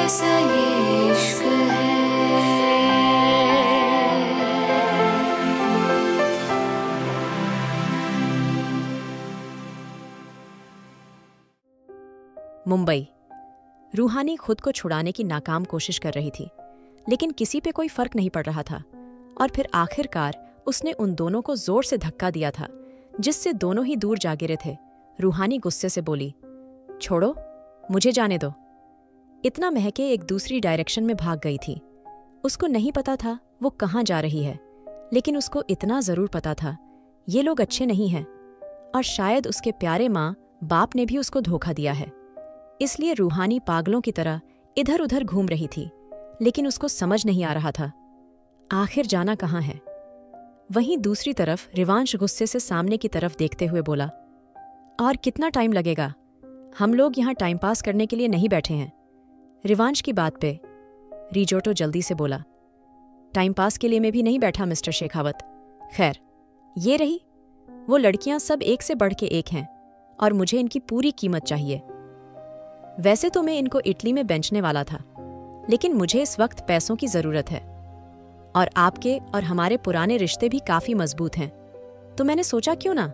कैसा ये इश्क है। मुंबई। रूहानी खुद को छुड़ाने की नाकाम कोशिश कर रही थी, लेकिन किसी पे कोई फर्क नहीं पड़ रहा था। और फिर आखिरकार उसने उन दोनों को जोर से धक्का दिया था, जिससे दोनों ही दूर जा गिरे थे। रूहानी गुस्से से बोली, छोड़ो, मुझे जाने दो। इतना महके एक दूसरी डायरेक्शन में भाग गई थी। उसको नहीं पता था वो कहाँ जा रही है, लेकिन उसको इतना जरूर पता था ये लोग अच्छे नहीं हैं, और शायद उसके प्यारे माँ बाप ने भी उसको धोखा दिया है। इसलिए रूहानी पागलों की तरह इधर उधर घूम रही थी, लेकिन उसको समझ नहीं आ रहा था आखिर जाना कहाँ है। वहीं दूसरी तरफ रिवांश गुस्से से सामने की तरफ देखते हुए बोला, और कितना टाइम लगेगा? हम लोग यहाँ टाइम पास करने के लिए नहीं बैठे हैं। रिवांश की बात पे रिजोटो जल्दी से बोला, टाइम पास के लिए मैं भी नहीं बैठा मिस्टर शेखावत। खैर, ये रही वो लड़कियां, सब एक से बढ़ के एक हैं, और मुझे इनकी पूरी कीमत चाहिए। वैसे तो मैं इनको इटली में बेचने वाला था, लेकिन मुझे इस वक्त पैसों की जरूरत है, और आपके और हमारे पुराने रिश्ते भी काफी मजबूत हैं, तो मैंने सोचा क्यों ना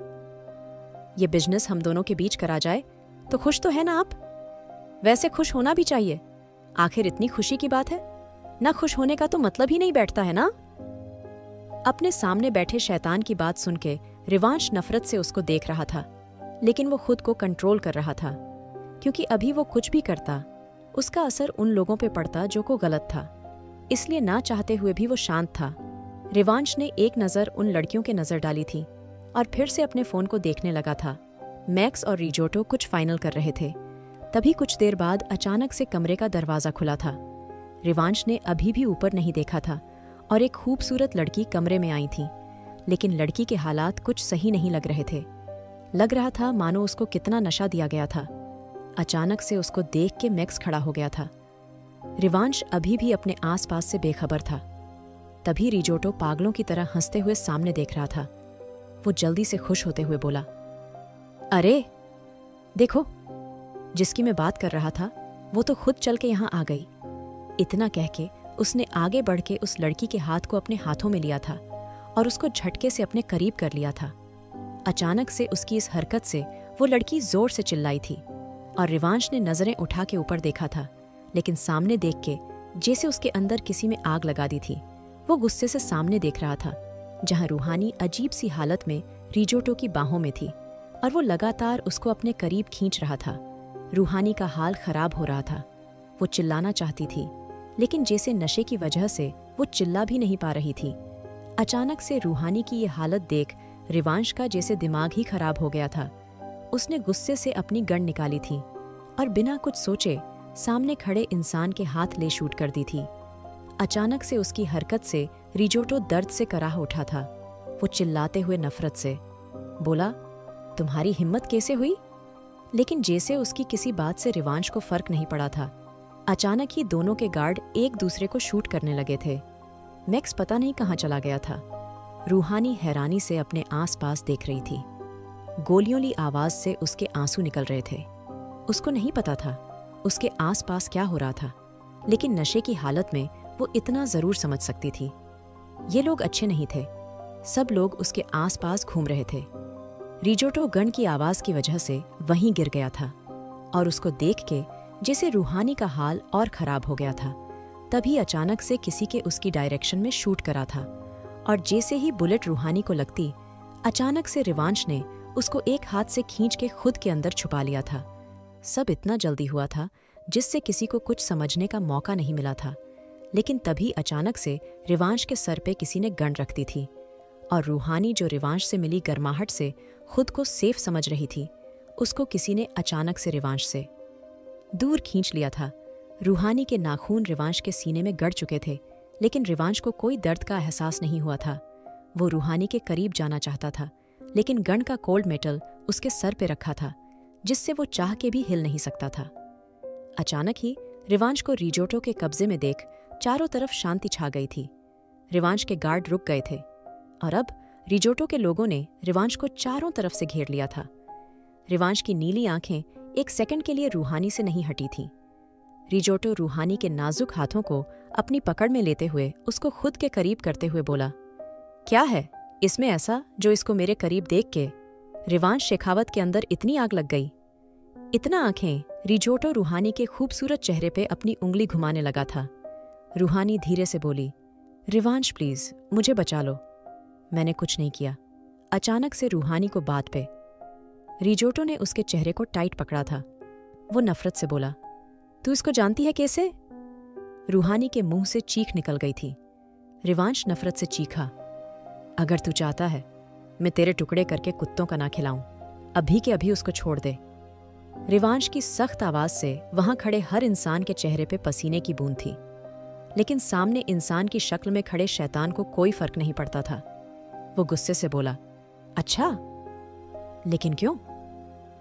ये बिजनेस हम दोनों के बीच करा जाए। तो खुश तो है ना आप? वैसे खुश होना भी चाहिए, आखिर इतनी खुशी की बात है। ना खुश होने का तो मतलब ही नहीं बैठता है ना। अपने सामने बैठे शैतान की बात सुन के रिवांश नफरत से उसको देख रहा था, लेकिन वो खुद को कंट्रोल कर रहा था, क्योंकि अभी वो कुछ भी करता उसका असर उन लोगों पे पड़ता जो को गलत था। इसलिए ना चाहते हुए भी वो शांत था। रिवांश ने एक नज़र उन लड़कियों के नज़र डाली थी और फिर से अपने फ़ोन को देखने लगा था। मैक्स और रिजोटो कुछ फाइनल कर रहे थे। तभी कुछ देर बाद अचानक से कमरे का दरवाज़ा खुला था। रिवांश ने अभी भी ऊपर नहीं देखा था और एक खूबसूरत लड़की कमरे में आई थी, लेकिन लड़की के हालात कुछ सही नहीं लग रहे थे। लग रहा था मानो उसको कितना नशा दिया गया था। अचानक से उसको देख के मैक्स खड़ा हो गया था। रिवांश अभी भी अपने आसपास से बेखबर था। तभी रिजोटो पागलों की तरह हंसते हुए सामने देख रहा था। वो जल्दी से खुश होते हुए बोला, अरे देखो, जिसकी मैं बात कर रहा था वो तो खुद चल के यहाँ आ गई। इतना कह के उसने आगे बढ़ के उस लड़की के हाथ को अपने हाथों में लिया था और उसको झटके से अपने करीब कर लिया था। अचानक से उसकी इस हरकत से वो लड़की जोर से चिल्लाई थी और रिवांश ने नजरें उठा के ऊपर देखा था, लेकिन सामने देख के जैसे उसके अंदर किसी में आग लगा दी थी। वो गुस्से से सामने देख रहा था, जहां रूहानी अजीब सी हालत में रिजोटो की बाहों में थी और वो लगातार उसको अपने करीब खींच रहा था। रूहानी का हाल खराब हो रहा था। वो चिल्लाना चाहती थी, लेकिन जैसे नशे की वजह से वो चिल्ला भी नहीं पा रही थी। अचानक से रूहानी की ये हालत देख रिवांश का जैसे दिमाग ही खराब हो गया था। उसने गुस्से से अपनी गन निकाली थी और बिना कुछ सोचे सामने खड़े इंसान के हाथ ले शूट कर दी थी। अचानक से उसकी हरकत से रिजोटो दर्द से कराह उठा था। वो चिल्लाते हुए नफरत से बोला, तुम्हारी हिम्मत कैसे हुई? लेकिन जैसे उसकी किसी बात से रिवांश को फर्क नहीं पड़ा था। अचानक ही दोनों के गार्ड एक दूसरे को शूट करने लगे थे। मैक्स पता नहीं कहाँ चला गया था। रूहानी हैरानी से अपने आसपास देख रही थी। गोलियों ली आवाज से उसके आंसू निकल रहे थे। उसको नहीं पता था उसके आसपास क्या हो रहा था, लेकिन नशे की हालत में वो इतना जरूर समझ सकती थी। ये लोग अच्छे नहीं थे। सब लोग उसके आसपास घूम रहे थे। रिजोटो गन की आवाज की वजह से वहीं गिर गया था और उसको देख के जैसे रूहानी का हाल और खराब हो गया था। तभी अचानक से किसी के उसकी डायरेक्शन में शूट करा था और जैसे ही बुलेट रूहानी को लगती, अचानक से रिवांश ने उसको एक हाथ से खींच के खुद के अंदर छुपा लिया था। सब इतना जल्दी हुआ था जिससे किसी को कुछ समझने का मौका नहीं मिला था। लेकिन तभी अचानक से रिवांश के सर पे किसी ने गन रख दी थी और रूहानी जो रिवांश से मिली गर्माहट से खुद को सेफ समझ रही थी, उसको किसी ने अचानक से रिवांश से दूर खींच लिया था। रूहानी के नाखून रिवांश के सीने में गड़ चुके थे, लेकिन रिवांश को कोई दर्द का एहसास नहीं हुआ था। वो रूहानी के करीब जाना चाहता था, लेकिन गन का कोल्ड मेटल उसके सर पे रखा था, जिससे वो चाह के भी हिल नहीं सकता था। अचानक ही रिवांश को रिजोटो के कब्जे में देख चारों तरफ शांति छा गई थी। रिवांश के गार्ड रुक गए थे और अब रिजोटो के लोगों ने रिवांश को चारों तरफ से घेर लिया था। रिवांश की नीली आंखें एक सेकंड के लिए रूहानी से नहीं हटी थीं। रिजोटो रूहानी के नाजुक हाथों को अपनी पकड़ में लेते हुए उसको खुद के करीब करते हुए बोला, क्या है इसमें ऐसा जो इसको मेरे करीब देख के रिवांश शेखावत के अंदर इतनी आग लग गई? इतना आंखें रिजोटो रूहानी के खूबसूरत चेहरे पे अपनी उंगली घुमाने लगा था। रूहानी धीरे से बोली, रिवांश प्लीज मुझे बचा लो। मैंने कुछ नहीं किया। अचानक से रूहानी को बात पे रिजोटो ने उसके चेहरे को टाइट पकड़ा था। वो नफरत से बोला, तू इसको जानती है कैसे? रूहानी के मुंह से चीख निकल गई थी। रिवांश नफरत से चीखा, अगर तू चाहता है मैं तेरे टुकड़े करके कुत्तों का ना खिलाऊं, अभी के अभी उसको छोड़ दे। रिवांश की सख्त आवाज से वहां खड़े हर इंसान के चेहरे पे पसीने की बूंद थी, लेकिन सामने इंसान की शक्ल में खड़े शैतान को कोई फर्क नहीं पड़ता था। वो गुस्से से बोला, अच्छा, लेकिन क्यों?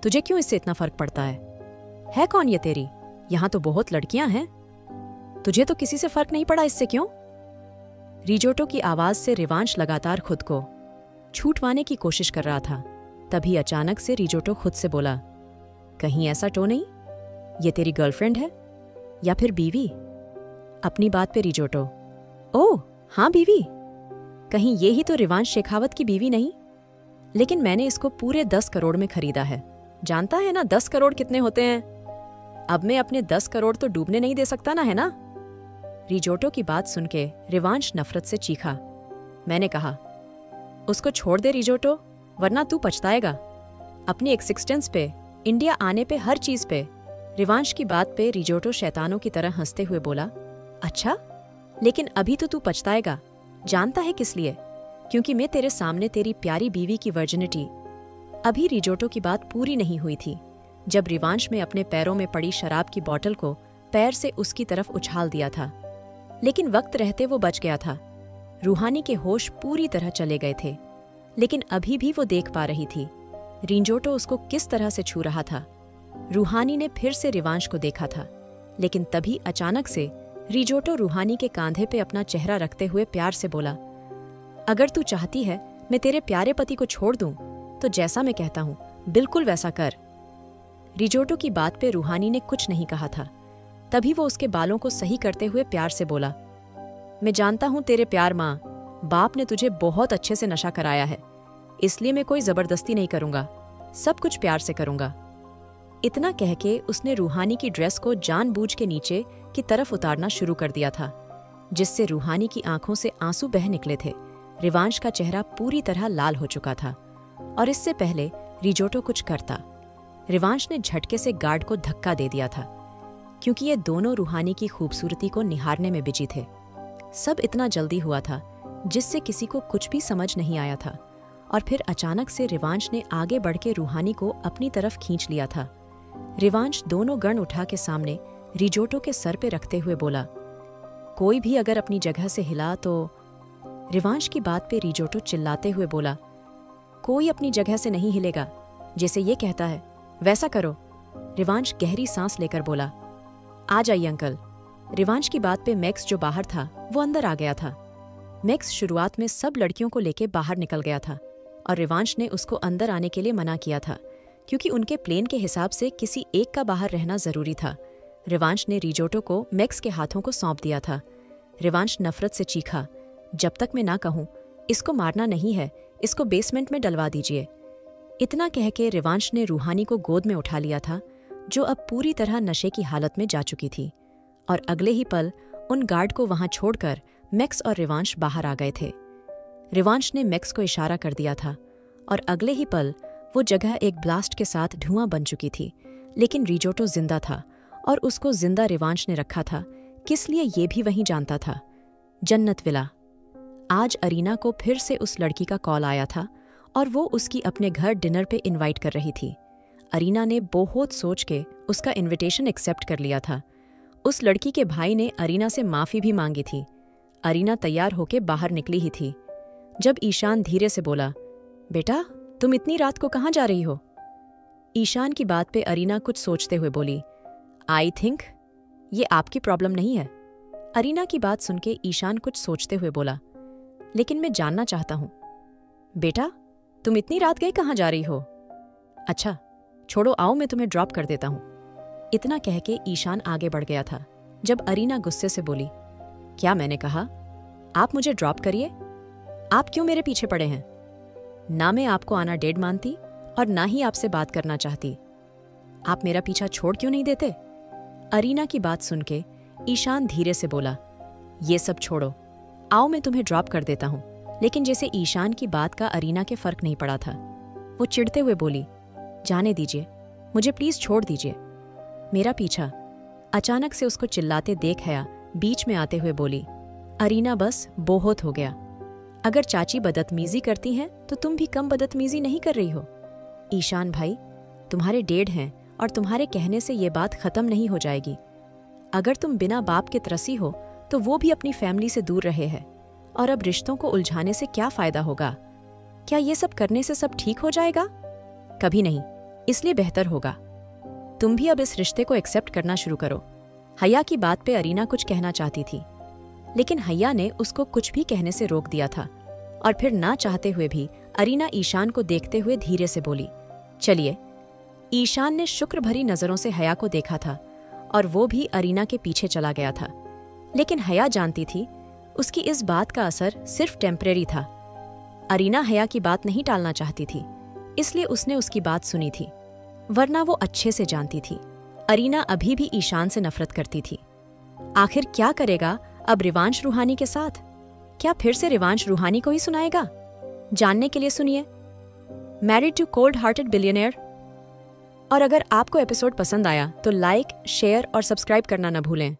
तुझे क्यों इससे इतना फर्क पड़ता है कौन ये तेरी? यहां तो बहुत लड़कियां हैं, तुझे तो किसी से फर्क नहीं पड़ा, इससे क्यों? रिजोटो की आवाज से रिवांश लगातार खुद को छूटवाने की कोशिश कर रहा था। तभी अचानक से रिजोटो खुद से बोला, कहीं ऐसा तो नहीं ये तेरी गर्लफ्रेंड है या फिर बीवी? अपनी बात पे रिजोटो, ओह हाँ बीवी। कहीं ये ही तो रिवांश शेखावत की बीवी नहीं? लेकिन मैंने इसको पूरे 10 करोड़ में खरीदा है। जानता है ना 10 करोड़ कितने होते हैं? अब मैं अपने 10 करोड़ तो डूबने नहीं दे सकता ना, है ना? रिजोटो की बात सुन के रिवांश नफरत से चीखा। मैंने कहा, उसको छोड़ दे रिजोटो, वरना तू पछताएगा। अपनी एक्सिस्टेंस पे, इंडिया आने पे, हर चीज पे। रिवांश की बात पे रिजोटो शैतानों की तरह हंसते हुए बोला, अच्छा, लेकिन अभी तो तू पछताएगा। जानता है किस लिए? क्योंकि मैं तेरे सामने तेरी प्यारी बीवी की वर्जिनिटी। अभी रिजोटो की बात पूरी नहीं हुई थी जब रिवांश में अपने पैरों में पड़ी शराब की बोतल को पैर से उसकी तरफ उछाल दिया था, लेकिन वक्त रहते वो बच गया था। रूहानी के होश पूरी तरह चले गए थे, लेकिन अभी भी वो देख पा रही थी रिजोटो उसको किस तरह से छू रहा था। रूहानी ने फिर से रिवांश को देखा था, लेकिन तभी अचानक से रिजोटो रूहानी के कांधे पे अपना चेहरा रखते हुए प्यार से बोला, अगर तू चाहती है मैं तेरे प्यारे पति को छोड़ दूं, तो जैसा मैं कहता हूं बिल्कुल वैसा कर। रिजोटो की बात पे रूहानी ने कुछ नहीं कहा था। तभी वो उसके बालों को सही करते हुए प्यार से बोला, मैं जानता हूं तेरे प्यार माँ, बाप ने तुझे बहुत अच्छे से नशा कराया है, इसलिए मैं कोई जबरदस्ती नहीं करूंगा, सब कुछ प्यार से करूंगा। इतना कह के उसने रूहानी की ड्रेस को जानबूझ के नीचे की तरफ उतारना शुरू कर दिया था, जिससे रूहानी की आंखों से आंसू बह निकले थे। रिवांश का चेहरा पूरी तरह लाल हो चुका था, और इससे पहले रिजोटो कुछ करता, रिवांश ने झटके से गार्ड को धक्का दे दिया था, क्योंकि ये दोनों रूहानी की खूबसूरती को निहारने में बिजी थे। सब इतना जल्दी हुआ था जिससे किसी को कुछ भी समझ नहीं आया था, और फिर अचानक से रिवांश ने आगे बढ़ के रूहानी को अपनी तरफ खींच लिया था। रिवांश दोनों गन उठा के सामने रिजोटो के सर पे रखते हुए बोला, कोई भी अगर अपनी जगह से हिला तो। रिवांश की बात पे रिजोटो चिल्लाते हुए बोला, कोई अपनी जगह से नहीं हिलेगा, जैसे ये कहता है वैसा करो। रिवांश गहरी सांस लेकर बोला, आ जाइए अंकल। रिवांश की बात पे मैक्स जो बाहर था वो अंदर आ गया था। मैक्स शुरुआत में सब लड़कियों को लेके बाहर निकल गया था, और रिवांश ने उसको अंदर आने के लिए मना किया था, क्योंकि उनके प्लेन के हिसाब से किसी एक का बाहर रहना जरूरी था। रिवांश ने रिजोटो को मैक्स के हाथों को सौंप दिया था। रिवांश नफरत से चीखा, जब तक मैं ना कहूं इसको मारना नहीं है, इसको बेसमेंट में डलवा दीजिए। इतना कह के रिवांश ने रूहानी को गोद में उठा लिया था, जो अब पूरी तरह नशे की हालत में जा चुकी थी, और अगले ही पल उन गार्ड को वहां छोड़कर मैक्स और रिवांश बाहर आ गए थे। रिवांश ने मैक्स को इशारा कर दिया था, और अगले ही पल वो जगह एक ब्लास्ट के साथ धुआं बन चुकी थी। लेकिन रिजोटो जिंदा था, और उसको जिंदा रिवांश ने रखा था, किस लिए ये भी वहीं जानता था। जन्नत विला। आज अरीना को फिर से उस लड़की का कॉल आया था, और वो उसकी अपने घर डिनर पे इनवाइट कर रही थी। अरीना ने बहुत सोच के उसका इनविटेशन एक्सेप्ट कर लिया था। उस लड़की के भाई ने अरीना से माफी भी मांगी थी। अरीना तैयार होके बाहर निकली ही थी, जब ईशान धीरे से बोला, बेटा तुम इतनी रात को कहाँ जा रही हो? ईशान की बात पे अरीना कुछ सोचते हुए बोली, आई थिंक ये आपकी प्रॉब्लम नहीं है। अरीना की बात सुन के ईशान कुछ सोचते हुए बोला, लेकिन मैं जानना चाहता हूं। बेटा तुम इतनी रात गए कहाँ जा रही हो? अच्छा छोड़ो, आओ मैं तुम्हें ड्रॉप कर देता हूं। इतना कह के ईशान आगे बढ़ गया था जब अरीना गुस्से से बोली, क्या मैंने कहा? आप मुझे ड्रॉप करिए। आप क्यों मेरे पीछे पड़े हैं? ना मैं आपको आना डेड मानती और ना ही आपसे बात करना चाहती। आप मेरा पीछा छोड़ क्यों नहीं देते? अरीना की बात सुन के ईशान धीरे से बोला, ये सब छोड़ो, आओ मैं तुम्हें ड्रॉप कर देता हूँ। लेकिन जैसे ईशान की बात का अरीना के फर्क नहीं पड़ा था। वो चिढ़ते हुए बोली, जाने दीजिए, मुझे प्लीज छोड़ दीजिए मेरा पीछा। अचानक से उसको चिल्लाते देख हया बीच में आते हुए बोली, अरीना बस बहुत हो गया। अगर चाची बदतमीजी करती हैं तो तुम भी कम बदतमीजी नहीं कर रही हो। ईशान भाई, तुम्हारे डेढ़ हैं और तुम्हारे कहने से ये बात खत्म नहीं हो जाएगी। अगर तुम बिना बाप के तरसी हो तो वो भी अपनी फैमिली से दूर रहे हैं, और अब रिश्तों को उलझाने से क्या फायदा होगा? क्या ये सब करने से सब ठीक हो जाएगा? कभी नहीं, इसलिए बेहतर होगा तुम भी अब इस रिश्ते को एक्सेप्ट करना शुरू करो। हया की बात पे अरीना कुछ कहना चाहती थी, लेकिन हया ने उसको कुछ भी कहने से रोक दिया था। और फिर ना चाहते हुए भी अरीना ईशान को देखते हुए धीरे से बोली, चलिए। ईशान ने शुक्र भरी नजरों से हया को देखा था और वो भी अरीना के पीछे चला गया था। लेकिन हया जानती थी उसकी इस बात का असर सिर्फ टेम्परेरी था। अरीना हया की बात नहीं टालना चाहती थी, इसलिए उसने उसकी बात सुनी थी, वरना वो अच्छे से जानती थी अरीना अभी भी ईशान से नफरत करती थी। आखिर क्या करेगा अब रिवांश रूहानी के साथ? क्या फिर से रिवांश रूहानी को ही सुनाएगा? जानने के लिए सुनिए married to cold hearted billionaire. और अगर आपको एपिसोड पसंद आया तो लाइक, शेयर और सब्सक्राइब करना न भूलें।